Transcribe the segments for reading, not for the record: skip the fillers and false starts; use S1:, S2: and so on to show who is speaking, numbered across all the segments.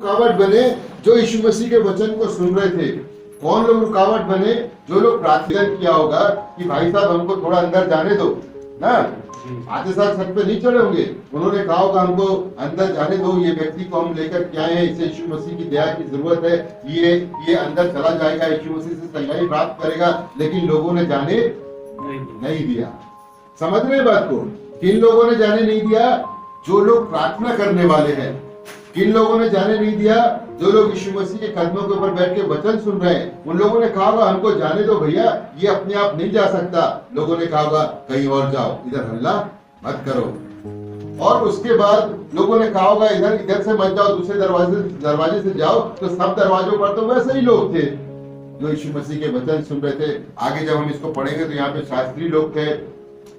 S1: रुकावट बने जो यीशु मसीह के वचन को सुन रहे थे। कौन लोग रुकावट बने? जो लोग प्रार्थना किया होगा कि भाई साहब हमको थोड़ा अंदर जाने दो ना, आते साथ छत पे नहीं चढ़े होंगे, उन्होंने कहा होगा हमको अंदर जाने दो, ये व्यक्ति को हम लेकर के आए हैं, इसे यीशु मसीह की दया की जरूरत है, ये अंदर चला जाएगा, यीशु मसीह से संगाई प्राप्त करेगा। लेकिन लोगों ने जाने नहीं दिया। समझ रहे बात को? किन लोगों ने जाने नहीं दिया? जो लोग प्रार्थना करने वाले हैं। किन लोगों ने जाने नहीं दिया? जो लोग यीशु मसीह के कदमों के ऊपर बैठ के वचन सुन रहे हैं। उन लोगों ने कहा होगा हमको जाने दो भैया, ये अपने आप नहीं जा सकता। लोगों ने कहा होगा कहीं और जाओ, इधर हल्ला मत करो। और उसके बाद लोगों ने कहा होगा इधर से मत जाओ, दूसरे दरवाजे से जाओ। तो सब दरवाजों पर तो वैसे ही लोग थे जो यीशु मसीह के वचन सुन रहे थे। आगे जब हम इसको पढ़ेंगे तो यहाँ पे शास्त्री लोग थे,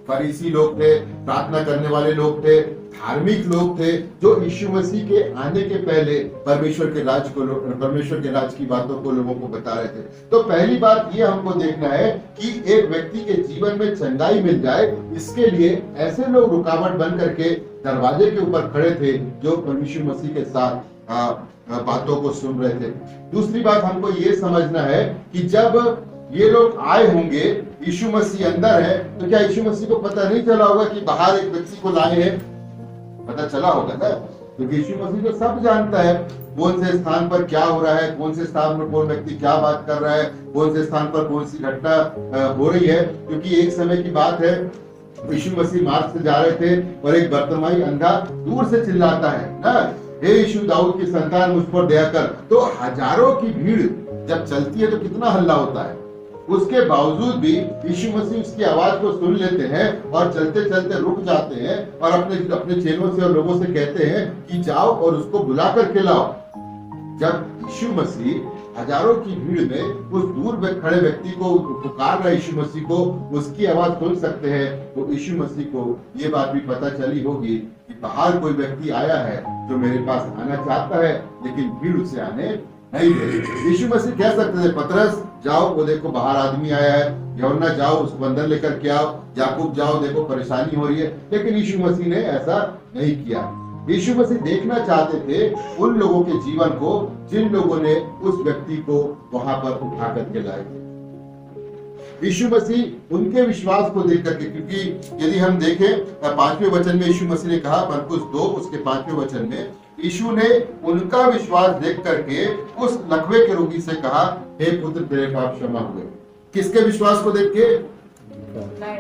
S1: फरीसी लोग थे, प्रार्थना करने वाले लोग थे, धार्मिक लोग थे, जो यीशु मसीह के आने के पहले परमेश्वर के राज की बातों को लोगों को बता रहे थे। तो पहली बात ये हमको देखना है कि एक व्यक्ति के जीवन में चंगाई मिल जाए, इसके लिए ऐसे लोग रुकावट बन करके दरवाजे के ऊपर खड़े थे जो परमेश्वर मसीह के साथ बातों को सुन रहे थे। दूसरी बात हमको ये समझना है कि जब ये लोग आए होंगे, यीशु मसीह अंदर है, तो क्या यीशु मसीह को पता नहीं चला होगा कि बाहर एक व्यक्ति को लाए हैं? पता चला होगा ना, क्योंकि यीशु मसीह तो सब जानता है कौन से स्थान पर क्या हो रहा है, कौन से स्थान पर कौन व्यक्ति क्या बात कर रहा है, कौन से स्थान पर कौन सी घटना हो रही है। क्योंकि एक समय की बात है, यीशु मसीह मार्ग से जा रहे थे और एक बर्तिमाई अंधा दूर से चिल्लाता है ना, हे यीशु दाऊद की संतान मुझ पर दया कर। तो हजारों की भीड़ जब चलती है तो कितना हल्ला होता है। उसके बावजूद भी यीशु मसीह उसकी आवाज को सुन लेते हैं और चलते चलते रुक जाते हैं और अपने चेलों से और लोगों से कहते हैं कि जाओ और उसको बुला करके लाओ। जब यीशु मसीह हजारों की भीड़ में उस दूर में खड़े व्यक्ति को पुकार रहे यीशु मसीह को, उसकी आवाज सुन सकते हैं, तो यीशु मसीह को ये बात भी पता चली होगी कि बाहर कोई व्यक्ति आया है जो मेरे पास आना चाहता है, लेकिन भीड़ उसे आने नहीं दे रही। यीशु मसीह कह सकते थे पतरस जाओ, वो देखो बाहर आदमी आया है, यूहन्ना जाओ उसको अंदर लेकर के आओ, याकूब जाओ देखो परेशानी हो रही है। लेकिन यीशु मसीह ने ऐसा नहीं किया। यीशु मसीह देखना चाहते थे उन लोगों के जीवन को जिन लोगों ने उस व्यक्ति को वहां पर उठा करके लाए थे। यीशु मसीह उनके विश्वास को देख करके, क्योंकि यदि हम देखें 5वें वचन में यीशु मसीह ने कहा, मरकुस 2 उसके 5वें वचन में यीशु ने उनका विश्वास देख करके उस लकवे के रोगी से कहा, हे पुत्र तेरे पाप क्षमा हुए। किसके विश्वास को देख के?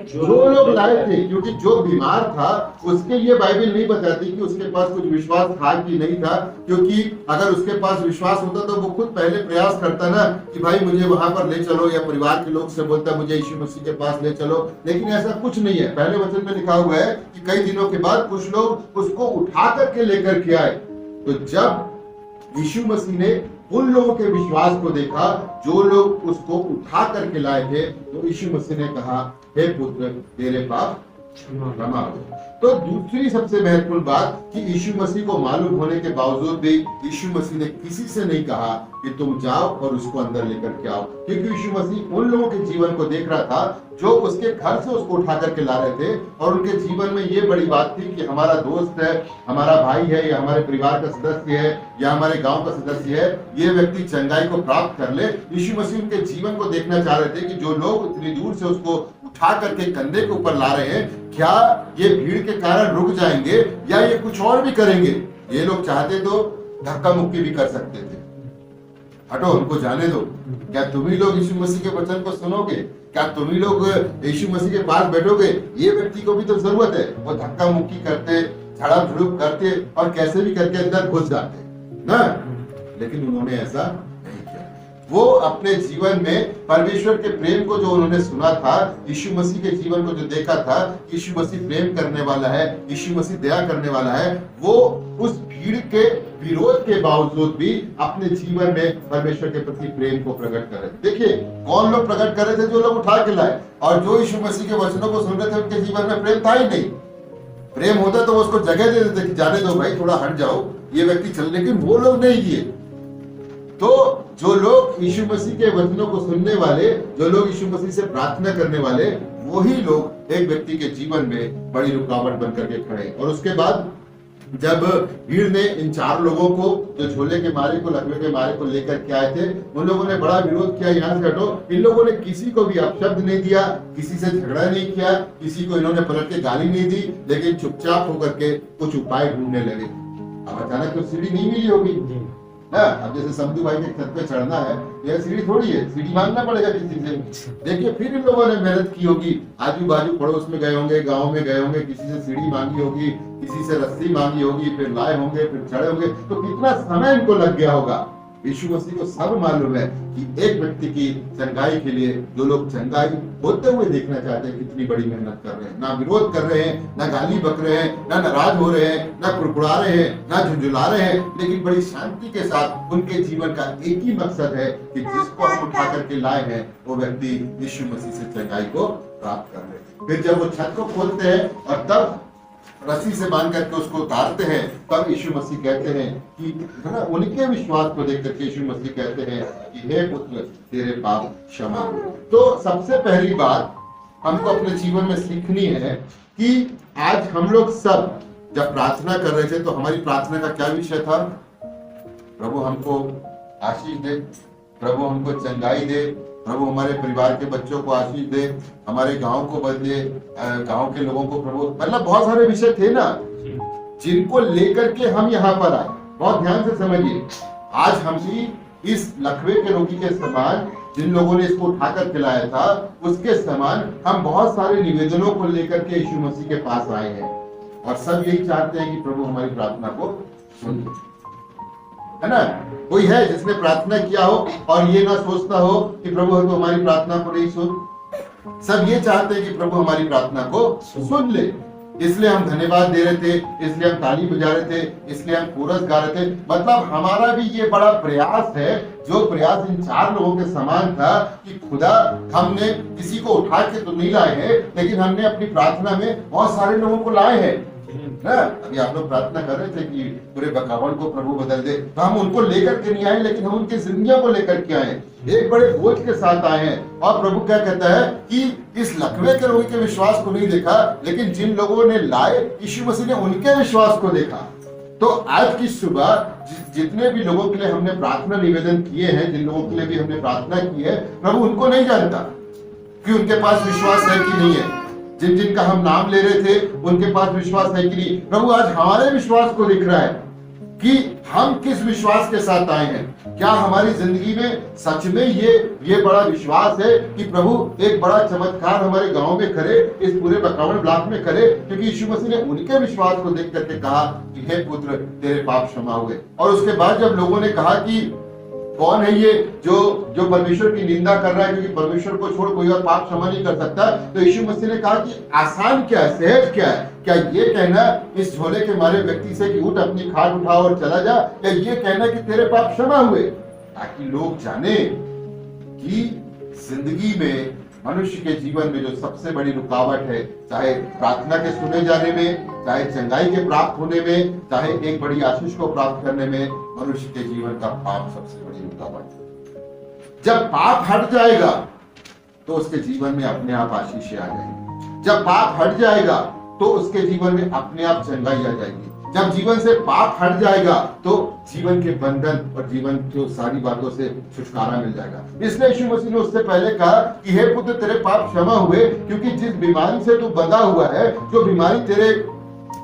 S1: जो लोग लाए थे। क्योंकि जो बीमार था उसके लिए बाइबल नहीं बताती कि उसके पास कुछ विश्वास था कि नहीं था, क्योंकि अगर उसके पास विश्वास होता तो वो खुद पहले प्रयास करता ना कि भाई मुझे वहां पर ले चलो, या परिवार के लोग से बोलता मुझे यीशु मसीह के पास ले चलो। लेकिन ऐसा कुछ नहीं है। पहले वचन में लिखा हुआ है कि कई दिनों के बाद कुछ लोग उसको उठा करके लेकर के आए। तो जब यीशु मसीह ने उन लोगों के विश्वास को देखा जो लोग उसको उठा करके लाए थे, तो यीशु मसीह ने कहा, हे पुत्र तेरे पाप क्षमा हो। तो दूसरी सबसे महत्वपूर्ण बात कि यीशु मसीह को मालूम होने के बावजूद भी यीशु मसीह ने किसी से नहीं कहा कि तुम जाओ और उसको अंदर लेकर के आओ, क्योंकि यीशु मसीह उन लोगों के जीवन को देख रहा था जो उसके घर से उसको उठा करके ला रहे थे, और उनके जीवन में ये बड़ी बात थी कि हमारा दोस्त है, हमारा भाई है, या हमारे परिवार का सदस्य है, या हमारे गांव का सदस्य है, ये व्यक्ति चंगाई को प्राप्त कर ले। यीशु मसीह उनके जीवन को देखना चाह रहे थे कि जो लोग इतनी दूर से उसको उठा करके कंधे के ऊपर ला रहे हैं, क्या ये भीड़ के कारण रुक जाएंगे या ये कुछ और भी करेंगे। ये लोग चाहते तो धक्का मुक्की भी कर सकते थे, हटो उनको जाने दो, क्या तुम ही लोग यीशु मसीह के वचन को सुनोगे, क्या तुम ही लोग यीशु मसीह के पास बैठोगे, ये व्यक्ति को भी तो जरूरत है। वो धक्का मुक्की करते, झड़प झुड़प करते और कैसे भी करके अंदर घुस जाते ना। लेकिन उन्होंने ऐसा नहीं किया। वो अपने जीवन में परमेश्वर के प्रेम को जो उन्होंने सुना था, यीशु मसीह के जीवन को जो देखा था, यीशु मसीह प्रेम करने वाला है, यीशु मसीह दया करने वाला है, वो उस भीड़ के विरोध के बावजूद भी अपने जीवन में परमेश्वर के प्रति प्रेम को प्रकट कर रहे थे। देखिए कौन लोग प्रकट कर रहे थे? जो लोग उठा के लाए, और जो यीशु मसीह के वचनों को सुन रहे थे उनके जीवन में प्रेम था ही नहीं। प्रेम होता तो उसको जगह दे देते कि जाने दो भाई, थोड़ा हट जाओ, ये व्यक्ति चल, लेकिन वो लोग नहीं किए। तो जो लोग यीशु मसीह के वचनों को सुनने वाले, जो लोग यीशु मसीह से प्रार्थना करने वाले, वही लोग एक व्यक्ति के जीवन में बड़ी रुकावट बनकर के खड़े। और उसके बाद जब भीड़ ने इन 4 लोगों को, जो झोले के मारे को, लकवे के मारे को लेकर के आए थे, उन लोगों ने बड़ा विरोध किया, यहाँ से हटो। इन लोगों ने किसी को भी अपशब्द नहीं दिया, किसी से झगड़ा नहीं किया, किसी को इन्होंने पलट के गाली नहीं दी, लेकिन चुपचाप होकर के कुछ उपाय ढूंढने लगे। अब अचानक तो सीढ़ी नहीं मिली होगी ना। अब जैसे समधू भाई के छत पे चढ़ना है, यह सीढ़ी थोड़ी है, सीढ़ी मांगना पड़ेगा किसी से। देखिए फिर इन लोगों ने मेहनत की होगी, आजू बाजू पड़ोस में गए होंगे, गांव में गए होंगे, किसी से सीढ़ी मांगी होगी, किसी से रस्सी मांगी होगी, फिर लाए होंगे, फिर चढ़े होंगे, तो कितना समय इनको लग गया होगा। यीशु मसीह को सब मालूम है कि एक व्यक्ति की चंगाई के लिए जो लोग चंगाई होते हुए देखना चाहते हैं, कितनी बड़ी मेहनत कर रहे हैं, ना विरोध कर रहे हैं, ना गाली बक रहे हैं, ना नाराज हो रहे हैं, ना कुड़कुड़ा रहे हैं, ना झुंझुला रहे हैं, लेकिन बड़ी शांति के साथ उनके जीवन का एक ही मकसद है कि जिसको हम उठा करके लाए हैं वो व्यक्ति यीशु मसीह से चंगाई को प्राप्त कर रहे हैं। फिर जब वो छत को खोलते हैं और तब रस्सी से बांध करके उसको उतारते हैं, तब यीशु मसीह कहते हैं कि है ना, उनके विश्वास को देख करके यीशु मसीह कहते हैं कि हे पुत्र तेरे पाप क्षमा हुए। तो सबसे पहली बात हमको अपने जीवन में सीखनी है कि आज हम लोग सब जब प्रार्थना कर रहे थे तो हमारी प्रार्थना का क्या विषय था? प्रभु हमको आशीष दे, प्रभु हमको चंगाई दे, प्रभु हमारे परिवार के बच्चों को आशीष दे, हमारे गांव को बदले, गांव के लोगों को प्रभु, मतलब बहुत सारे विषय थे ना जिनको लेकर के हम यहाँ पर आए। बहुत ध्यान से समझिए, आज हम भी इस लकवे के रोगी के समान, जिन लोगों ने इसको उठाकर खिलाया था, उसके समान हम बहुत सारे निवेदनों को लेकर के यीशु मसीह के पास आए हैं और सब यही चाहते हैं कि प्रभु हमारी प्रार्थना को सुन ले, है ना। कोई है जिसने प्रार्थना किया हो और ये ना सोचता हो कि प्रभु तो हमारी प्रार्थना को नहीं सुन। सब ये चाहते हैं कि प्रभु हमारी प्रार्थना को सुन ले, इसलिए हम धन्यवाद दे रहे थे, इसलिए हम ताली बजा रहे थे, इसलिए हम कोरस गा रहे थे। मतलब हमारा भी ये बड़ा प्रयास है, जो प्रयास इन 4 लोगों के समान था कि खुदा हमने किसी को उठा के तो नहीं लाए हैं, लेकिन हमने अपनी प्रार्थना में बहुत सारे लोगों को लाए हैं ना। अभी आप लोग प्रार्थना कर रहे थे कि पूरे बकावल को प्रभु बदल दे, तो हम उनको लेकर के नहीं आए, लेकिन हम उनकी जिंदगियों को लेकर के आए, एक बड़े बोझ के साथ आए हैं। और प्रभु क्या कहता है कि इस लकवे के रोगी के विश्वास को नहीं देखा, लेकिन जिन लोगों ने लाए यीशु मसीह ने उनके विश्वास को देखा। तो आज की सुबह जितने भी लोगों के लिए हमने प्रार्थना निवेदन किए हैं, जिन लोगों के लिए भी हमने प्रार्थना की है, प्रभु उनको नहीं जानता कि उनके पास विश्वास है कि नहीं है। जिन जिन का हम नाम ले रहे थे उनके पास विश्वास है कि नहीं। प्रभु आज हमारे विश्वास को दिख रहा है कि हम किस विश्वास के साथ आए हैं। क्या हमारी जिंदगी में सच में ये बड़ा विश्वास है कि प्रभु एक बड़ा चमत्कार हमारे गांव में करे, इस पूरे बकावल ब्लॉक में करे, क्योंकि यीशु मसीह ने उनके विश्वास को देख करके कहा कि हे पुत्र तेरे पाप क्षमा हुए। और उसके बाद जब लोगों ने कहा कि कौन है ये जो परमेश्वर की निंदा कर रहा है, क्योंकि परमेश्वर को छोड़ कोई और पाप क्षमा नहीं कर सकता, तो यीशु मसीह ने कहा कि आसान क्या है, सहज क्या है? क्या ये कहना इस झोले के मारे व्यक्ति से कि उठ अपनी खाट उठा और चला जा, या ये कहना कि तेरे पाप क्षमा हुए? ताकि लोग जाने कि जिंदगी में, मनुष्य के जीवन में जो सबसे बड़ी रुकावट है, चाहे प्रार्थना के सुने जाने में, चाहे चंगाई के प्राप्त होने में, चाहे एक बड़ी आशीष को प्राप्त करने में, मनुष्य के जीवन का पाप सबसे बड़ी रुकावट है। जब पाप हट जाएगा तो उसके जीवन में अपने आप आशीषें आ जाएंगी। जब पाप हट जाएगा तो उसके जीवन में अपने आप चंगाई आ जाएगी। जब जीवन से पाप हट जाएगा तो जीवन के बंधन और जीवन की सारी बातों से छुटकारा मिल जाएगा। इसलिए यीशु मसीह ने उससे पहले कहा कि हे पुत्र तेरे पाप क्षमा हुए, क्योंकि जिस बीमारी से तू बंधा हुआ है, जो बीमारी तेरे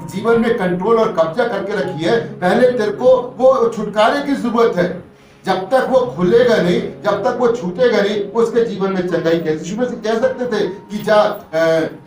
S1: जीवन में कंट्रोल और कब्जा करके रखी है, पहले तेरे को वो छुटकारे की जरूरत है। जब तक वो खुलेगा नहीं, जब तक वो छूटेगा नहीं, उसके जीवन में चंगाई कैसे? यीशु मसीह कह सकते थे कि जा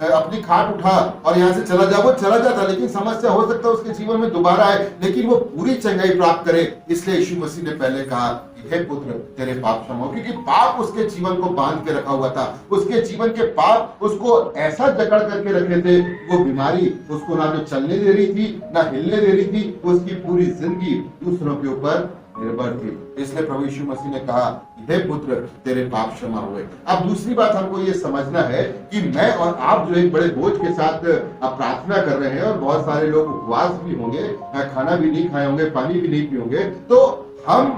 S1: अपनी खाट उठा और यहाँ से चला जा, वो चला जाता, लेकिन समस्या हो सकता है उसके जीवन में दोबारा आए, लेकिन वो पूरी चंगाई प्राप्त करे। इसलिए यीशु मसीह ने पहले कहा कि हे पुत्र तेरे पाप क्षमा हो, क्योंकि पाप उसके जीवन को बांध के रखा हुआ था। उसके जीवन के पाप उसको ऐसा जकड़ करके रखे थे, वो बीमारी उसको ना तो चलने दे रही थी, ना हिलने दे रही थी। उसकी पूरी जिंदगी दूसरों के ऊपर निर्भर थी। इसलिए प्रभु यीशु मसीह ने कहा हे पुत्र तेरे पाप क्षमा हुए। अब दूसरी बात हमको ये समझना है कि मैं और आप जो एक बड़े बोझ के साथ प्रार्थना कर रहे हैं, और बहुत सारे लोग उपवास भी होंगे, खाना भी नहीं खाए होंगे, पानी भी नहीं पियोगे, तो हम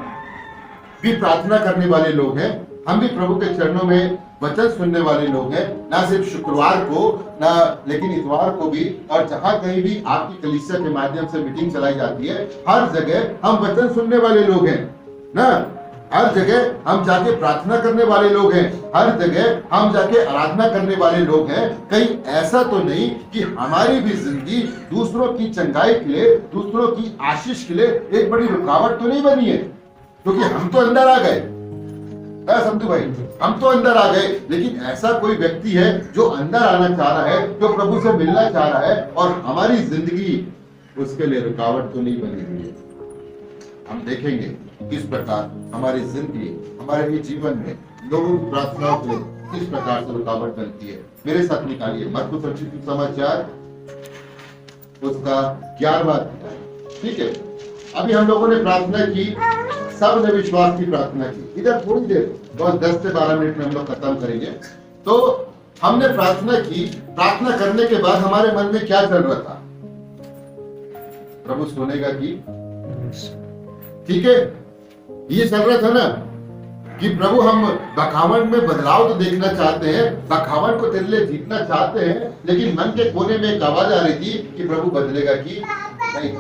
S1: भी प्रार्थना करने वाले लोग हैं। हम भी प्रभु के चरणों में वचन सुनने वाले लोग हैं, ना सिर्फ शुक्रवार को ना लेकिन इतवार को भी, और जहां कहीं भी आपकी कलीसिया के माध्यम से मीटिंग चलाई जाती है, हर जगह हम वचन सुनने वाले लोग हैं ना, हर जगह हम जाके प्रार्थना करने वाले लोग हैं, हर जगह हम जाके आराधना करने वाले लोग हैं। कहीं ऐसा तो नहीं कि हमारी भी जिंदगी दूसरों की चंगाई के लिए, दूसरों की आशीष के लिए एक बड़ी रुकावट तो नहीं बनी है, क्योंकि हम तो अंदर आ गए, समझू भाई, हम तो अंदर आ गए, लेकिन ऐसा कोई व्यक्ति है जो अंदर आना चाह रहा है, जो प्रभु से मिलना चाह रहा है, और हमारी जिंदगी उसके लिए रुकावट तो नहीं बनी हुई है। हम देखेंगे किस प्रकार हमारी जिंदगी, हमारे ही जीवन में लोगों की प्रार्थनाओं के लिए किस प्रकार से रुकावट बनती है। मेरे साथ निकालिए मरकुस रचित सुसमाचार उसका 11वां अध्याय। ठीक है, अभी हम लोगों ने प्रार्थना की, सब ने विश्वास की प्रार्थना की। इधर थोड़ी देर, बस 10 से 12 मिनट में हम लोग खत्म करेंगे। तो हमने प्रार्थना की, प्रार्थना करने के बाद हमारे मन में क्या चल रहा था? प्रभु सुनेगा कि, ठीक है, ये चल रहा था ना कि प्रभु हम बखावन में बदलाव तो देखना चाहते हैं, बखावन को तेरे लिए जीतना चाहते हैं, लेकिन मन के कोने में एक आवाज आ रही थी कि प्रभु बदलेगा कि नहीं।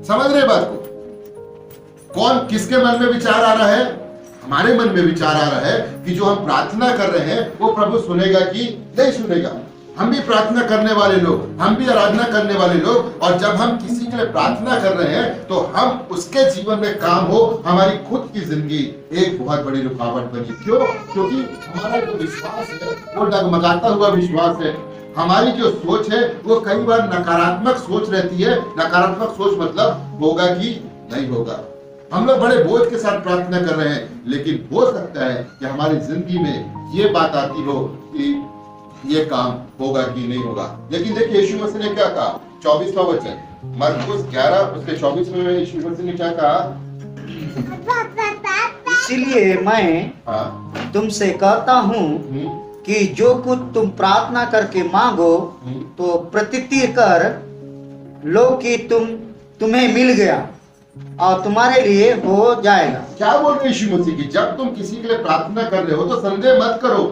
S1: समझ रहे बात को? कौन किसके मन में विचार आ रहा है? हमारे मन में विचार आ रहा है कि जो हम प्रार्थना कर रहे हैं वो प्रभु सुनेगा कि नहीं सुनेगा। हम भी प्रार्थना करने वाले लोग, हम भी आराधना करने वाले लोग, और जब हम किसी के लिए प्रार्थना कर रहे हैं तो हम उसके जीवन में काम हो, हमारी खुद की जिंदगी एक बहुत बड़ी रुकावट बनी। क्यों? क्योंकि हमारा जो विश्वास है वो डगमगाता हुआ विश्वास है। हमारी जो सोच है वो कई बार नकारात्मक सोच रहती है। नकारात्मक सोच मतलब होगा कि नहीं होगा। हम लोग बड़े बोझ के साथ प्रार्थना कर रहे हैं, लेकिन हो सकता है कि हमारी जिंदगी में ये बात आती हो कि ये काम होगा कि नहीं होगा। लेकिन देखिए यीशु मसीह ने क्या कहा, 24वां वचन मरकुस 11 उसके 24 में यीशु मसीह ने क्या कहा?
S2: इसीलिए मैं तुमसे कहता हूँ कि जो कुछ तुम प्रार्थना करके मांगो तो प्रतीति कर लो कि तुम्हें मिल गया और तुम्हारे लिए हो जाएगा।
S1: क्या बोल रहे यीशु मसीह की? जब तुम किसी के लिए प्रार्थना कर रहे हो तो संदेह मत करो,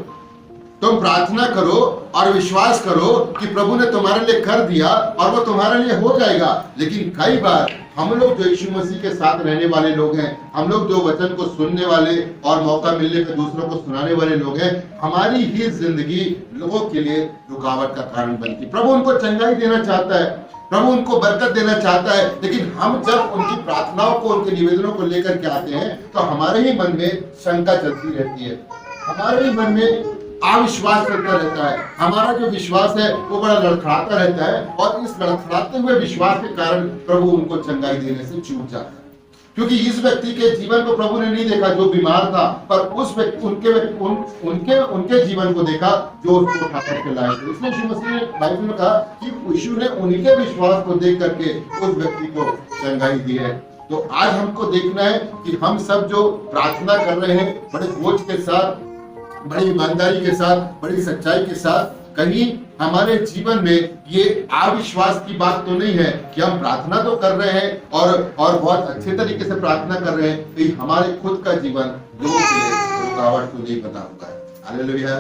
S1: तुम प्रार्थना करो और विश्वास करो कि प्रभु ने तुम्हारे लिए कर दिया और वो तुम्हारे लिए हो जाएगा। लेकिन कई बार हम लोग जो यीशु मसीह के साथ रहने वाले लोग हैं, हम लोग जो वचन को सुनने वाले और मौका मिलने पे दूसरों को सुनाने वाले लोग हैं, हमारी ही जिंदगी लोगों के लिए रुकावट का कारण बनती। प्रभु उनको चंगाई देना चाहता है, प्रभु उनको बरकत देना चाहता है, लेकिन हम जब उनकी प्रार्थनाओं को, उनके निवेदनों को लेकर के आते हैं तो हमारे ही मन में शंका चलती रहती है, हमारे ही मन में अविश्वास चलता रहता है। हमारा जो विश्वास है वो बड़ा लड़खड़ाता रहता है, और इस लड़खड़ाते हुए विश्वास के कारण प्रभु उनको चंगाई देने से चूक जाता है। क्योंकि इस व्यक्ति के जीवन को प्रभु ने नहीं देखा जो बीमार था, पर उस व्यक्ति उनके जीवन को देखा जो उसको उठा करके लाए थे। इसलिए यीशु मसीह ने बाइबल में कहा कि यीशु ने उनके विश्वास को देख करके उस व्यक्ति को चंगाई दी है। तो आज हमको देखना है कि हम सब जो प्रार्थना कर रहे हैं बड़े बोझ के साथ, बड़ी ईमानदारी के साथ, बड़ी सच्चाई के साथ, कहीं हमारे जीवन में ये अविश्वास की बात तो नहीं है कि हम प्रार्थना तो कर रहे हैं और बहुत अच्छे तरीके से प्रार्थना कर रहे हैं, कहीं हमारे खुद का जीवन लोगों के लिए रुकावट तो नहीं बना हुआ है। हालेलुया।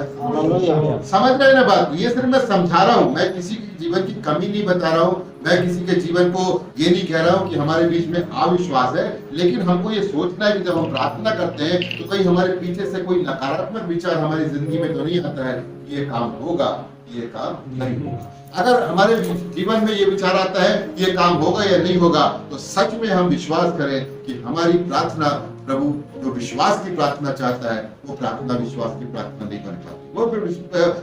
S1: समझ रहे हैं ना बात? ये सिर्फ मैं समझा रहा हूँ, मैं किसी के जीवन की कमी नहीं बता रहा हूँ, मैं किसी के जीवन को ये नहीं कह रहा हूँ कि हमारे बीच में अविश्वास है, लेकिन हमको ये सोचना है कि जब हम प्रार्थना करते हैं तो कहीं हमारे पीछे से कोई नकारात्मक विचार हमारी जिंदगी में तो नहीं आता है, ये काम होगा, ये काम नहीं होगा। अगर हमारे जीवन में ये विचार आता है ये काम होगा या नहीं होगा, तो सच में हम विश्वास करें कि हमारी प्रार्थना, प्रभु जो विश्वास की प्रार्थना चाहता है वो प्रार्थना विश्वास की प्रार्थना नहीं बन पाती,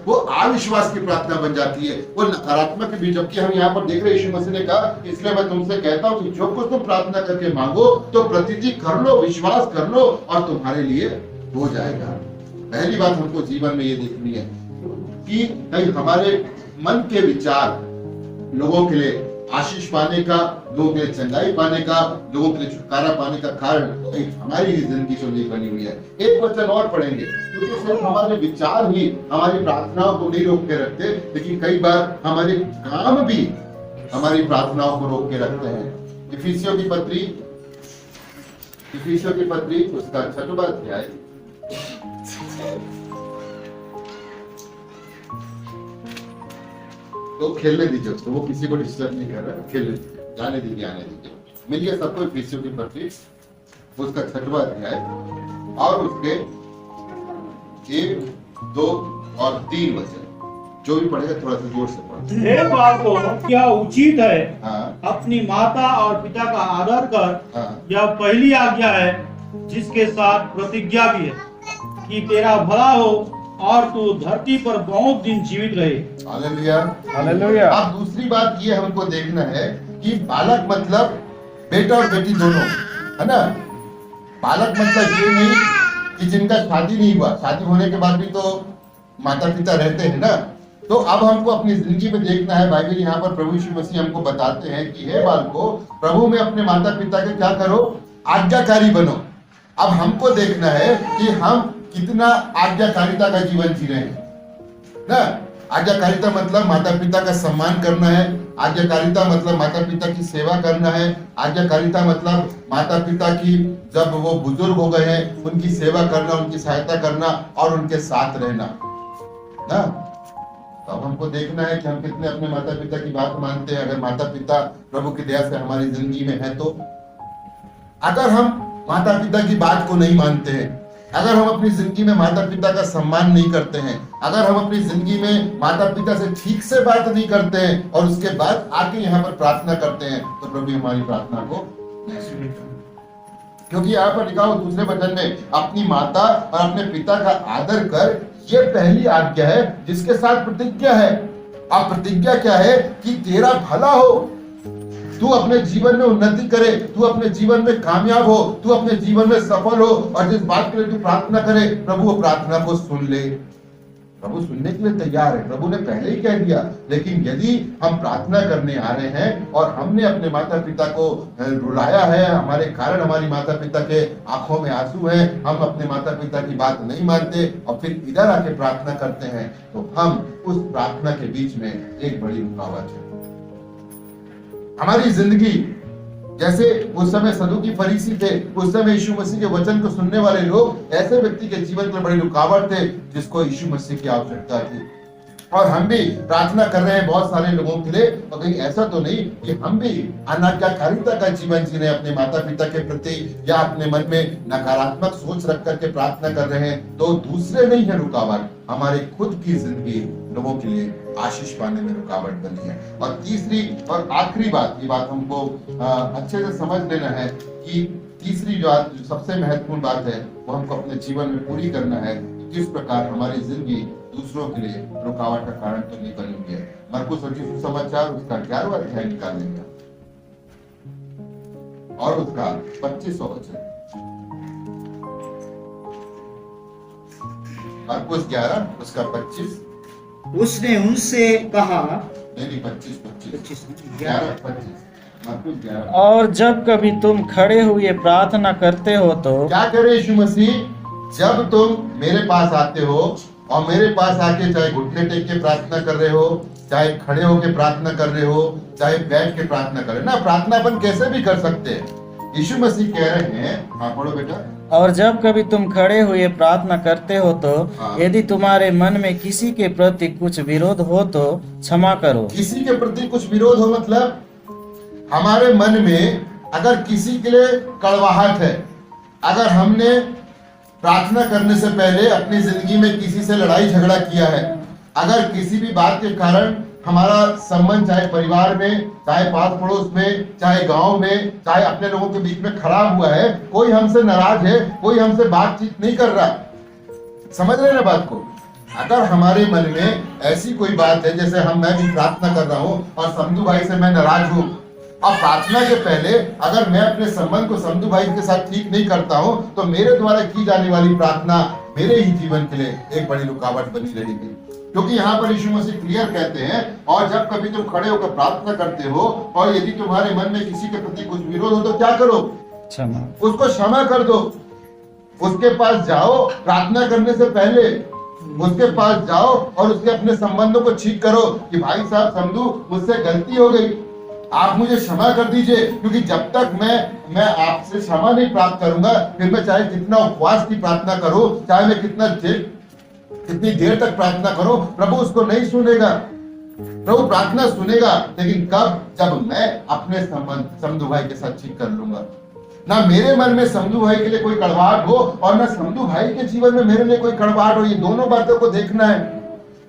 S1: वो अविश्वास की प्रार्थना बन जाती है, वो नकारात्मक भी। जबकि हम यहाँ पर देख रहे यीशु मसीह ने कहा, इसलिए मैं तुमसे कहता हूँ कि जो कुछ तुम प्रार्थना करके मांगो तो प्रतिज्ञा कर लो, विश्वास कर लो और तुम्हारे लिए हो जाएगा। पहली बात हमको जीवन में ये देखनी है कि कहीं हमारे मन के विचार लोगों के लिए आशीष पाने का, लोगों के लिए चंगाई पाने का, लोगों के लिए छुटकारा पाने का कारण कहीं हमारी ही जिंदगी तो नहीं बनी हुई है। एक वचन और पढ़ेंगे, क्योंकि सिर्फ हमारे विचार ही हमारी प्रार्थनाओं को नहीं रोक के रखते, लेकिन कई बार हमारे काम भी हमारी प्रार्थनाओं को रोक के रखते हैं। इफिसियों की पत्री उसका 6वां अध्याय तो खेलने दीजिए उसको, वो किसी को डिस्टर्ब नहीं कर रहा है, खेलने दीजिए, जाने दीजिए, आने दीजिए। मिलिए सबको इफिसियों की पत्री उसका 6वां अध्याय और उसके 1, 2 और 3 वचन। जो भी पढ़ेगा थोड़ा सा जोर से पढ़े।
S3: हे बालकों, क्या उचित है
S1: हाँ
S3: अपनी माता और पिता का आदर कर,
S1: हाँ
S3: यह पहली आज्ञा है जिसके साथ प्रतिज्ञा भी है कि तेरा भला हो और तू धरती पर बहुत दिन जीवित रहे।
S1: हालेलुया।
S4: हालेलुया।
S1: अब दूसरी बात ये हमको देखना है कि बालक मतलब बेटा और बेटी दोनों, है ना। बालक मतलब ये नहीं कि जिनका शादी नहीं हुआ, शादी होने के बाद भी तो माता पिता रहते हैं ना। तो अब हमको अपनी जिंदगी में देखना है, बाइबल यहाँ पर प्रभु यीशु मसीह हमको बताते हैं कि हे बालकों, प्रभु में अपने माता पिता के क्या करो, आज्ञाकारी बनो। अब हमको देखना है कि हम कितना आज्ञाकारिता का जीवन जी रहे हैं ना। आज्ञाकारिता मतलब माता पिता का सम्मान करना है, आज्ञाकारिता मतलब माता पिता की सेवा करना है, आज्ञाकारिता मतलब माता पिता की जब वो बुजुर्ग हो गए हैं उनकी सेवा करना, उनकी सहायता करना और उनके साथ रहना ना। तो अब हमको देखना है कि हम कितने अपने माता पिता की बात मानते हैं। अगर माता पिता प्रभु की दया से हमारी जिंदगी में है तो, अगर हम माता पिता की बात को नहीं मानते हैं, अगर हम अपनी जिंदगी में माता पिता का सम्मान नहीं करते हैं, अगर हम अपनी जिंदगी में माता पिता से ठीक से बात नहीं करते हैं और उसके बाद आके यहाँ पर प्रार्थना करते हैं, तो प्रभु हमारी प्रार्थना को नहीं सुनेगा। क्योंकि यहाँ पर लिखा हो दूसरे वचन में, अपनी माता और अपने पिता का आदर कर, ये पहली आज्ञा है जिसके साथ प्रतिज्ञा है। अब प्रतिज्ञा क्या है कि तेरा भला हो, तू अपने जीवन में उन्नति करे, तू अपने जीवन में कामयाब हो, तू अपने जीवन में सफल हो, और जिस बात के लिए तू प्रार्थना करे प्रभु वो प्रार्थना को सुन ले। प्रभु सुनने के लिए तैयार है, प्रभु ने पहले ही कह दिया। लेकिन यदि हम प्रार्थना करने आ रहे हैं और हमने अपने माता पिता को रुलाया है, हमारे कारण हमारी माता पिता के आंखों में आंसू है, हम अपने माता पिता की बात नहीं मानते और फिर इधर आके प्रार्थना करते हैं, तो हम उस प्रार्थना के बीच में एक बड़ी रुकावट है। हमारी जिंदगी जैसे उस समय सदूकी फरीसी थे, उस समय यीशु मसीह के वचन को सुनने वाले लोग, ऐसे व्यक्ति के जीवन में बड़ी रुकावट थे जिसको यीशु मसीह की आवश्यकता थी। और हम भी प्रार्थना कर रहे हैं बहुत सारे लोगों के लिए, और कहीं ऐसा तो नहीं कि हम भी अनाज्ञाकारिता का जीवन जी रहे हैं अपने माता पिता के प्रति, या अपने मन में नकारात्मक सोच रख करके प्रार्थना कर रहे हैं। तो दूसरे नहीं है रुकावट, हमारे खुद की जिंदगी लोगों के लिए आशीष पाने में रुकावट बनी है। और तीसरी और आखिरी बात, ये बात हमको अच्छे से समझ लेना है कि तीसरी जो सबसे महत्वपूर्ण बात है वो हमको अपने जीवन में पूरी करना है, किस प्रकार हमारी जिंदगी दूसरों के लिए रुकावट का कारण तो नहीं बनेंगे। मरकुस रचित सुसमाचार उसका 11वां अध्याय निकाल लेंगे और उसका 25वां वचन। मरकुस 11 उसका 25।
S2: उसने उनसे कहा,
S1: नहीं 25 11 25 मरकुस 11।
S4: और जब कभी तुम खड़े हुए प्रार्थना करते हो तो
S1: क्या करे यीशु मसीह, जब तुम मेरे पास आते हो और मेरे पास आके चाहे घुटने टेक के प्रार्थना कर रहे हो, चाहे खड़े होके प्रार्थना कर रहे हो, चाहे बैठ के प्रार्थना कर रहे हो ना, प्रार्थना अपन कैसे भी कर सकते हैं। यीशु मसीह कह रहे हैं, हाँ पढ़ो बेटा।
S4: और जब कभी तुम खड़े हुए प्रार्थना करते हो तो
S1: हाँ।
S4: यदि तुम्हारे मन में किसी के प्रति कुछ विरोध हो तो क्षमा करो।
S1: किसी के प्रति कुछ विरोध हो मतलब हमारे मन में अगर किसी के लिए कड़वाहट है, अगर हमने प्रार्थना करने से पहले अपनी जिंदगी में किसी से लड़ाई झगड़ा किया है, अगर किसी भी बात के कारण हमारा संबंध चाहे परिवार में, चाहे पास पड़ोस में, चाहे गांव में, चाहे अपने लोगों के बीच में खराब हुआ है, कोई हमसे नाराज है, कोई हमसे बातचीत नहीं कर रहा, समझ रहे ना बात को। अगर हमारे मन में ऐसी कोई बात है, जैसे मैं भी प्रार्थना कर रहा हूँ और समधू भाई से मैं नाराज हूँ, और प्रार्थना के पहले अगर मैं अपने संबंध को समधू भाई के साथ ठीक नहीं करता हूँ, तो मेरे द्वारा की जाने वाली प्रार्थना मेरे ही जीवन के लिए एक बड़ी रुकावट बनी रहेगी। क्योंकि यहाँ पर यीशु मसीह क्लियर कहते हैं, और जब कभी तुम खड़े होकर प्रार्थना करते हो और यदि तुम्हारे मन में किसी के प्रति कुछ विरोध हो तो क्या करो,
S4: क्षमा।
S1: उसको क्षमा कर दो। उसके पास जाओ, प्रार्थना करने से पहले उसके पास जाओ और उसके अपने संबंधों को ठीक करो कि भाई साहब समझू मुझसे गलती हो गई, आप मुझे क्षमा कर दीजिए। क्योंकि जब तक मैं आपसे क्षमा नहीं प्राप्त करूंगा, फिर मैं चाहे कितना उपवास की प्रार्थना करूं, चाहे मैं कितनी देर तक प्रार्थना करूं, प्रभु उसको नहीं सुनेगा। प्रभु प्रार्थना सुनेगा, लेकिन कब? जब मैं अपने संबंध समधु भाई के साथ ठीक कर लूंगा। ना मेरे मन में समधु भाई के लिए कोई कड़वाहट हो और ना समधु भाई के जीवन में मेरे लिए कोई कड़वाहट हो। ये दोनों बातों को देखना है,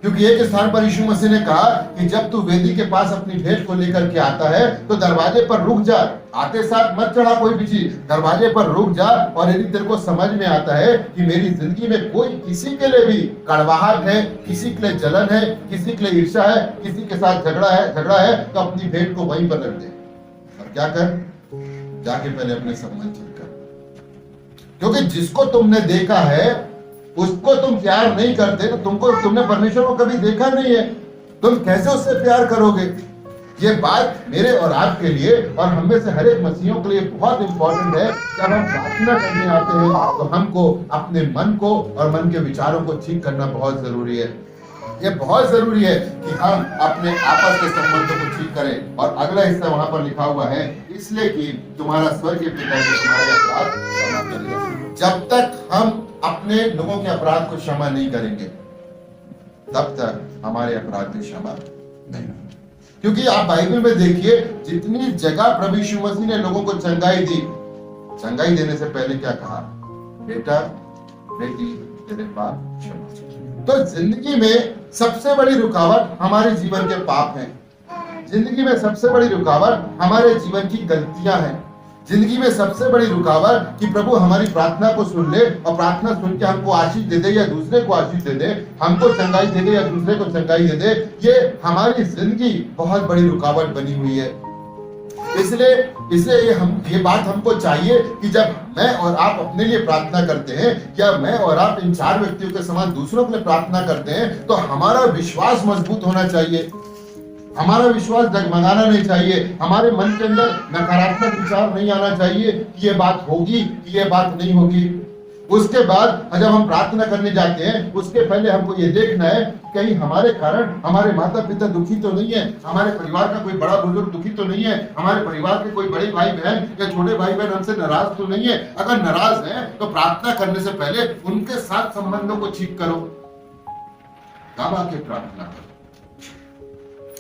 S1: क्योंकि एक स्थान पर यीशु मसीह ने कहा कि जब तू वेदी के पास अपनी भेंट को लेकर के आता है तो दरवाजे पर रुक जा, आते साथ मत चढ़ा कोई भी चीज, दरवाजे पर रुक जा। और यदि तेरे को समझ में आता है कि मेरी जिंदगी में कोई किसी के लिए भी कड़वाहट है, किसी के लिए जलन है, किसी के लिए ईर्ष्या है, किसी के साथ झगड़ा है, तो अपनी भेंट को वहीं पर रख दे और क्या कर, जाके पहले अपने संबंध ठीक कर। क्योंकि जिसको तुमने देखा है उसको तुम प्यार नहीं करते तो तुमने परमेश्वर को कभी देखा नहीं है, तुम कैसे उससे प्यार करोगे? ये बात मेरे और आपके लिए और हम में से हर एक मसीहियों के लिए बहुत इंपॉर्टेंट है। जब हम प्रार्थना करने आते हैं तो हमको अपने मन को और मन के विचारों को ठीक करना बहुत जरूरी है। ये बहुत जरूरी है कि हम अपने आपस के संबंधों को ठीक करें। और अगला हिस्सा वहां पर लिखा हुआ है, इसलिए कि तुम्हारा स्वर्गीय पिता तुम्हारे अपराध क्षमा करेगा। जब तक हम अपने लोगों के अपराध को क्षमा नहीं करेंगे तब तक हमारे अपराध की क्षमा नहीं होगी। क्योंकि आप बाइबल में देखिए, जितनी जगह प्रभु यीशु मसीह ने लोगों को चंगाई दी, चंगाई देने से पहले क्या कहा? बेटा बेटी तेरे पाप क्षमा। तो जिंदगी में सबसे बड़ी रुकावट हमारे जीवन के पाप हैं। जिंदगी में सबसे बड़ी रुकावट हमारे जीवन की गलतियां हैं। जिंदगी में सबसे बड़ी रुकावट कि प्रभु हमारी प्रार्थना को सुन ले और प्रार्थना सुन के हमको आशीष दे दे या दूसरे को आशीष दे दे, हमको चंगाई दे दे या दूसरे को चंगाई दे दे, ये हमारी जिंदगी बहुत बड़ी रुकावट बनी हुई है। इसलिए ये बात हमको चाहिए कि जब मैं और आप अपने लिए प्रार्थना करते हैं या मैं और आप इन 4 व्यक्तियों के समान दूसरों के लिए प्रार्थना करते हैं तो हमारा विश्वास मजबूत होना चाहिए, हमारा विश्वास डगमगाना नहीं चाहिए, हमारे मन के अंदर नकारात्मक विचार नहीं आना चाहिए कि ये बात होगी कि ये बात नहीं होगी। उसके बाद जब हम प्रार्थना करने जाते हैं उसके पहले हमको ये देखना है कहीं हमारे कारण हमारे माता पिता दुखी तो नहीं है, हमारे परिवार का कोई बड़ा बुजुर्ग दुखी तो नहीं है, हमारे परिवार के कोई बड़े भाई बहन या छोटे भाई बहन हमसे नाराज तो नहीं है। अगर नाराज है तो प्रार्थना करने से पहले उनके साथ संबंधों को ठीक करो, तब आके प्रार्थना करो।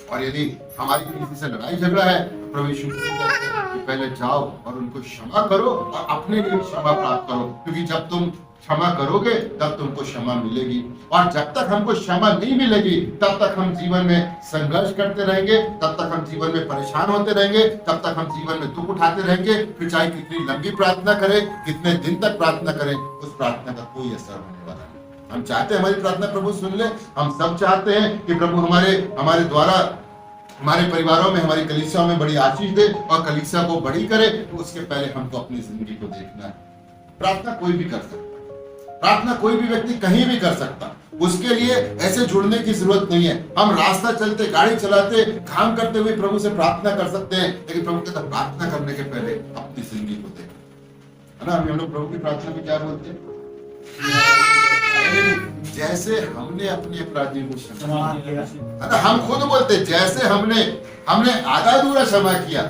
S1: और यदि हमारी किसी से लड़ाई झगड़ा है तो प्रभु यीशु मसीह कहते हैं कि पहले जाओ और उनको क्षमा करो और अपने लिए क्षमा प्राप्त करो, क्योंकि जब तुम क्षमा करोगे तब तुमको क्षमा मिलेगी। और जब तक हमको क्षमा नहीं मिलेगी तब तक हम जीवन में संघर्ष करते रहेंगे, तब तक हम जीवन में परेशान होते रहेंगे, तब तक हम जीवन में दुख उठाते रहेंगे। फिर चाहे कितनी लंबी प्रार्थना करें, कितने दिन तक प्रार्थना करें, उस प्रार्थना का कोई असर होने वाला नहीं। हम चाहते हैं हमारी प्रार्थना प्रभु सुन ले, हम सब चाहते हैं कि प्रभु हमारे द्वारा हमारे परिवारों में, हमारी कलीसियाओं में बड़ी आशीष दे और कलीसिया को बड़ी करे। तो उसके पहले हमको अपनी जिंदगी को देखना है। प्रार्थना कोई भी कर सकता, प्रार्थना कोई भी व्यक्ति कहीं भी कर सकता, उसके लिए ऐसे जुड़ने की जरूरत नहीं है। हम रास्ता चलते, गाड़ी चलाते, काम करते हुए प्रभु से प्रार्थना कर सकते हैं, लेकिन प्रभु कहता प्रार्थना करने के पहले अपनी जिंदगी को देखो, है ना। हम लोग प्रभु की प्रार्थना में क्या बोलते हैं? जैसे हमने अपने अपराधियों को क्षमा किया। हम खुद बोलते जैसे हमने आधा अधूरा क्षमा किया।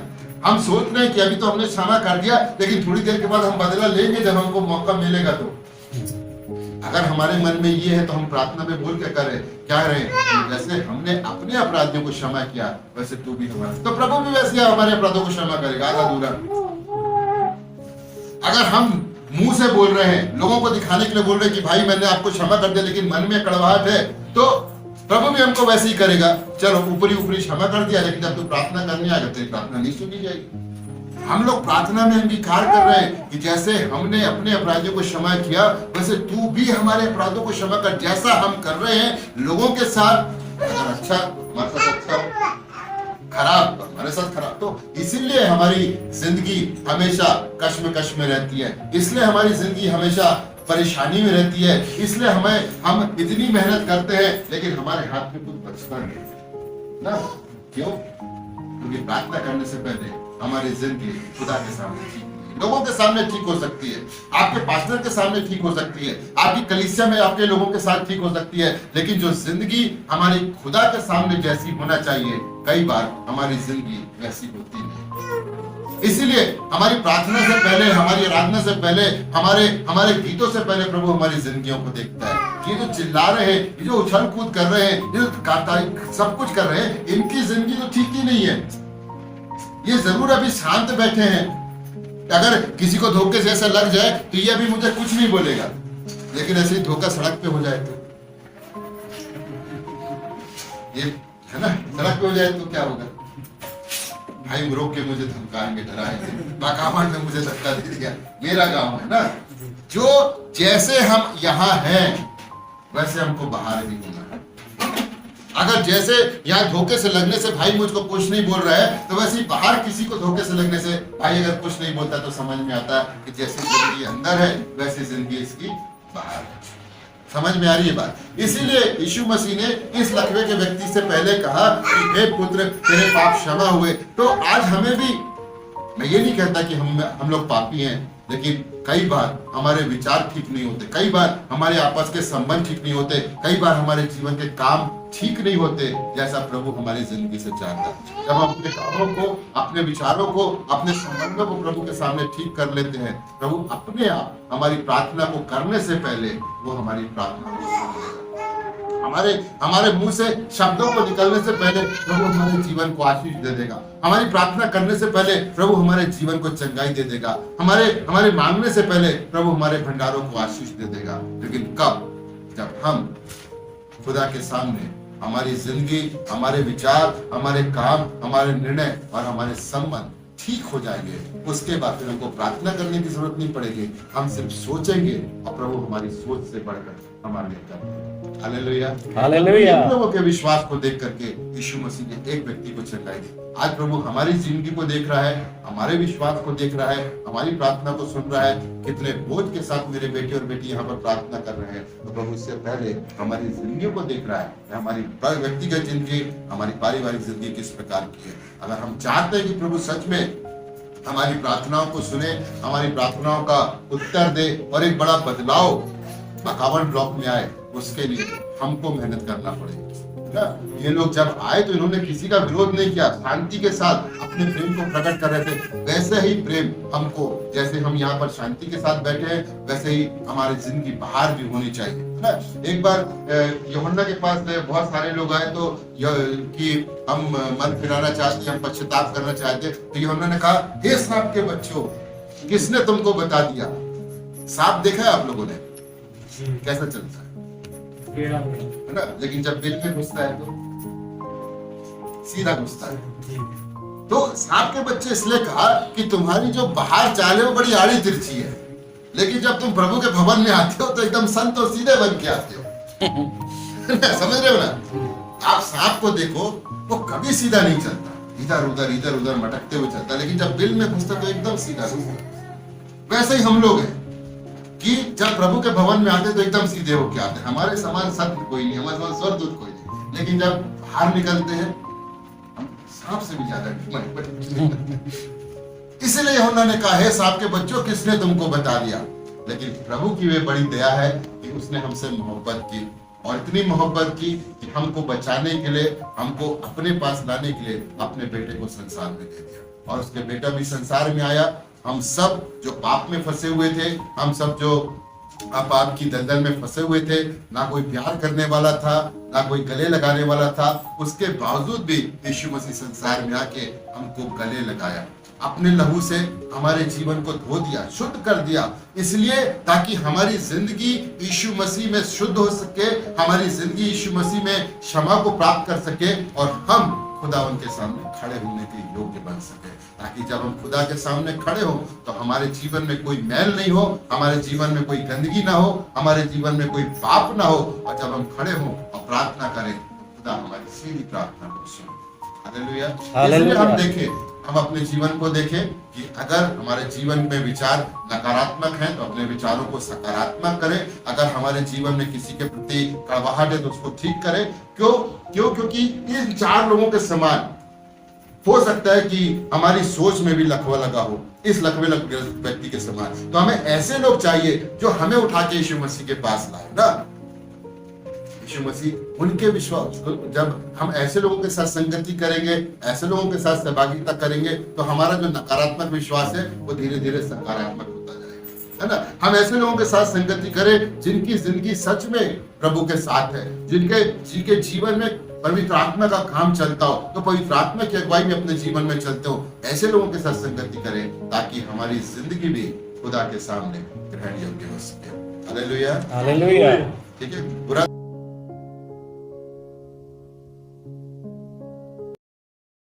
S1: हम सोच रहे हैं कि अभी तो हमने क्षमा कर दिया, लेकिन थोड़ी देर के बाद हम बदला लेंगे जब हमको मौका मिलेगा। तो अगर हमारे मन में ये है तो हम प्रार्थना में बोल के करें क्या रहे, जैसे हमने अपने अपराधियों को क्षमा किया वैसे तू भी हमारा, तो प्रभु भी वैसे हमारे अपराधों को क्षमा करेगा, आधा अधूरा। अगर हम मुंह से बोल रहे हैं, लोगों को दिखाने के लिए बोल रहे हैं कि भाई मैंने आपको क्षमा कर दिया, लेकिन मन में कड़वाहट है, तो प्रभु भी हमको वैसे ही करेगा। चलो ऊपरी ऊपरी क्षमा कर दिया, लेकिन जब तू प्रार्थना करने आएगा तेरी प्रार्थना नहीं सुनी जाएगी। हम लोग प्रार्थना में अंगीकार कर रहे हैं कि जैसे हमने अपने अपराधियों को क्षमा किया वैसे तू भी हमारे अपराधों को क्षमा कर। जैसा हम कर रहे हैं लोगों के साथ, अगर अच्छा हमारे साथ अच्छा हो, खराब हमारे साथ खराब, तो इसीलिए हमारी जिंदगी हमेशा कश्मकश में रहती है, इसलिए हमारी जिंदगी हमेशा परेशानी में रहती है, इसलिए हम इतनी मेहनत करते हैं लेकिन हमारे हाथ में कुछ बचता नहीं ना। क्यों? क्योंकि प्रार्थना करने से पहले हमारी जिंदगी खुदा के सामने ठीक, लोगों के सामने ठीक हो सकती है, आपके पास्टर के सामने ठीक हो सकती है, आपकी कलीसिया में आपके लोगों के साथ ठीक हो सकती है, लेकिन जो जिंदगी हमारी खुदा के सामने जैसी होना चाहिए कई बार हमारी जिंदगी वैसी होती नहीं। इसीलिए हमारी प्रार्थना से पहले, हमारी आराधना से पहले, हमारे गीतों से पहले प्रभु हमारी जिंदगियों को देखता है। ये जो चिल्ला रहे हैं, ये जो उछल कूद कर रहे हैं, ये जो सब कुछ कर रहे हैं, इनकी जिंदगी तो ठीक ही नहीं है। ये जरूर अभी शांत बैठे हैं। अगर किसी को धोखे से ऐसा लग जाए तो ये अभी मुझे कुछ नहीं बोलेगा, लेकिन ऐसे ही धोखा सड़क पे हो जाए तो, ये है ना, सड़क पे हो जाए तो क्या होगा? भाई रोक के मुझे धमकाएंगे, डराएंगे, बाकामन में मुझे धक्का दे दिया, मेरा गांव है ना। जो जैसे हम यहाँ हैं वैसे हमको बाहर भी होना है। अगर जैसे यहाँ धोखे से लगने से भाई मुझको कुछ नहीं बोल रहा है, तो वैसे ही बाहर किसी को धोखे से लगने से भाई अगर कुछ नहीं बोलता तो समझ में आता है कि जैसी जिंदगी अंदर है वैसी जिंदगी इसकी बाहर है। समझ में आ रही है बात? इसीलिए यीशु मसीह ने इस लकवे के व्यक्ति से पहले कहा कि हे पुत्र, तेरे पाप क्षमा हुए। तो आज हमें भी, मैं ये नहीं कहता कि हम लोग पापी हैं, लेकिन कई बार हमारे विचार ठीक नहीं होते, कई बार हमारे आपस के संबंध ठीक नहीं होते, कई बार हमारे जीवन के काम ठीक नहीं होते जैसा प्रभु हमारी जिंदगी से चाहता है। जब हम अपने कामों को, अपने विचारों को, अपने संबंधों को प्रभु के सामने ठीक कर लेते हैं, प्रभु अपने आप हमारी प्रार्थना को करने से पहले वो हमारी प्रार्थना को सुन लेगा। हमारे मुंह से शब्दों को निकलने से पहले प्रभु हमारे जीवन को आशीष दे देगा। हमारी प्रार्थना करने से पहले प्रभु हमारे जीवन को चंगाई दे देगा। हमारे मांगने से पहले प्रभु हमारे भंडारों को आशीष दे देगा। लेकिन कब? जब हम खुदा के सामने हमारी जिंदगी, हमारे विचार, हमारे काम, हमारे निर्णय और हमारे संबंध ठीक हो जाएंगे, उसके बाद फिर हमको प्रार्थना करने की जरूरत नहीं पड़ेगी। हम सिर्फ सोचेंगे और प्रभु हमारी सोच से बढ़कर हमारे लिए करते हैं। Hallelujah, hallelujah. लोगों के विश्वास को देख करके यीशु मसीह ने एक व्यक्ति को चंगाई दी। आज प्रभु हमारी जिंदगी को देख रहा है, हमारे विश्वास को देख रहा है, हमारी प्रार्थना को सुन रहा है। कितने बोझ के साथ मेरे बेटे और बेटी यहाँ पर प्रार्थना कर रहे हैं, तो प्रभु इससे पहले हमारी जिंदगी को देख रहा है, हमारी व्यक्तिगत जिंदगी, हमारी पारिवारिक जिंदगी किस प्रकार की है। अगर हम चाहते हैं कि प्रभु सच में हमारी प्रार्थनाओं को सुने, हमारी प्रार्थनाओं का उत्तर दे और एक बड़ा बदलाव मकावन ब्लॉक में आए, उसके लिए हमको मेहनत करना पड़ेगा। ये लोग जब आए तो इन्होंने किसी का विरोध नहीं किया, शांति के साथ अपने प्रेम को प्रकट कर रहे थे। वैसे ही प्रेम हमको, जैसे हम यहाँ पर शांति के साथ बैठे हैं, वैसे ही हमारी जिंदगी बाहर भी होनी चाहिए ना। एक बार यूहन्ना के पास बहुत सारे लोग आए तो कि हम मन फिराना चाहते, हम पश्चाताप करना चाहते, तो यूहन्ना ने कहा, हे सांप के बच्चों, किसने तुमको बता दिया? सांप देखा है आप लोगों ने कैसा चलता है ना, लेकिन जब बिल में घुसता है तो सीधा घुसता है। तो सांप के बच्चे इसलिए कहा कि तुम्हारी जो बाहर चाल है वो बड़ी आड़ी तिरछी है, लेकिन जब तुम प्रभु के भवन में आते हो तो एकदम संत और सीधे बन के आते हो। समझ रहे हो ना? आप सांप को देखो, वो कभी सीधा नहीं चलता, इधर उधर मटकते हुए चलता, लेकिन जब बिल में घुसता तो एकदम सीधा घुसता। वैसे ही हम लोग हैं कि जब प्रभु के भवन में आते तो एकदम सीधे होके आते हैं। हमारे समान संत कोई नहीं, हमारे समान स्वर्गदूत कोई नहीं, लेकिन जब बाहर निकलते हैं हम सांप से भी ज्यादा। इसलिए यूहन्ना ने कहा, हे सांप के बच्चों, किसने तुमको बता दिया? लेकिन प्रभु की वे बड़ी दया है कि उसने हमसे मोहब्बत की, और इतनी मोहब्बत की कि हमको बचाने के लिए, हमको अपने पास लाने के लिए अपने बेटे को संसार में दे दिया। और उसके बेटा भी संसार में आया। हम सब जो पाप में फंसे हुए थे, हम सब जो पाप की दलदल में फंसे हुए थे, ना कोई प्यार करने वाला था, ना कोई गले लगाने वाला था, उसके बावजूद भी यीशु मसीह संसार में आके हमको गले लगाया, अपने लहू से हमारे जीवन को धो दिया, शुद्ध कर दिया, इसलिए ताकि हमारी जिंदगी यीशु मसीह में शुद्ध हो सके, हमारी जिंदगी यीशु मसीह में क्षमा को प्राप्त कर सके और हम खुदा उनके सामने खड़े होने के योग्य बन सके, ताकि जब हम खुदा के सामने खड़े हो तो हमारे जीवन में कोई मैल नहीं हो, हमारे जीवन में कोई गंदगी ना हो, हमारे जीवन में कोई पाप ना हो, और जब हम खड़े हो और प्रार्थना करें खुदा हमारी सीधी प्रार्थना को सुने। हालेलुया। इसलिए हम देखें, हम अपने जीवन को देखें कि अगर हमारे जीवन में विचार नकारात्मक हैं तो अपने विचारों को सकारात्मक करें। अगर हमारे जीवन में किसी के प्रति कड़वाहट है तो उसको ठीक करें। क्योंकि इन चार लोगों के समान हो सकता है कि हमारी सोच में भी लकवा लगा हो, इस लकवे व्यक्ति के समान। तो हमें ऐसे लोग चाहिए जो हमें उठा के यीशु मसीह के पास लाए ना। यीशु मसीह उनके विश्वास, जब हम ऐसे लोगों के साथ संगति करेंगे, ऐसे लोगों के साथ सहभागिता करेंगे, तो हमारा जो नकारात्मक विश्वास है वो धीरे धीरे सकारात्मक होता जाएगा, है ना। हम ऐसे लोगों के साथ संगति करें जिनकी जिंदगी सच में प्रभु के साथ है, जिनके जीवन में पवित्र आत्मा का काम चलता हो, तो पवित्र आत्मा की अगुवाई में अपने जीवन में चलते हो, ऐसे लोगों के साथ संगति करें ताकि हमारी जिंदगी भी खुदा के सामने ग्रहण योग्य हो सके। Hallelujah,
S4: hallelujah.
S1: ठीक है। बुरा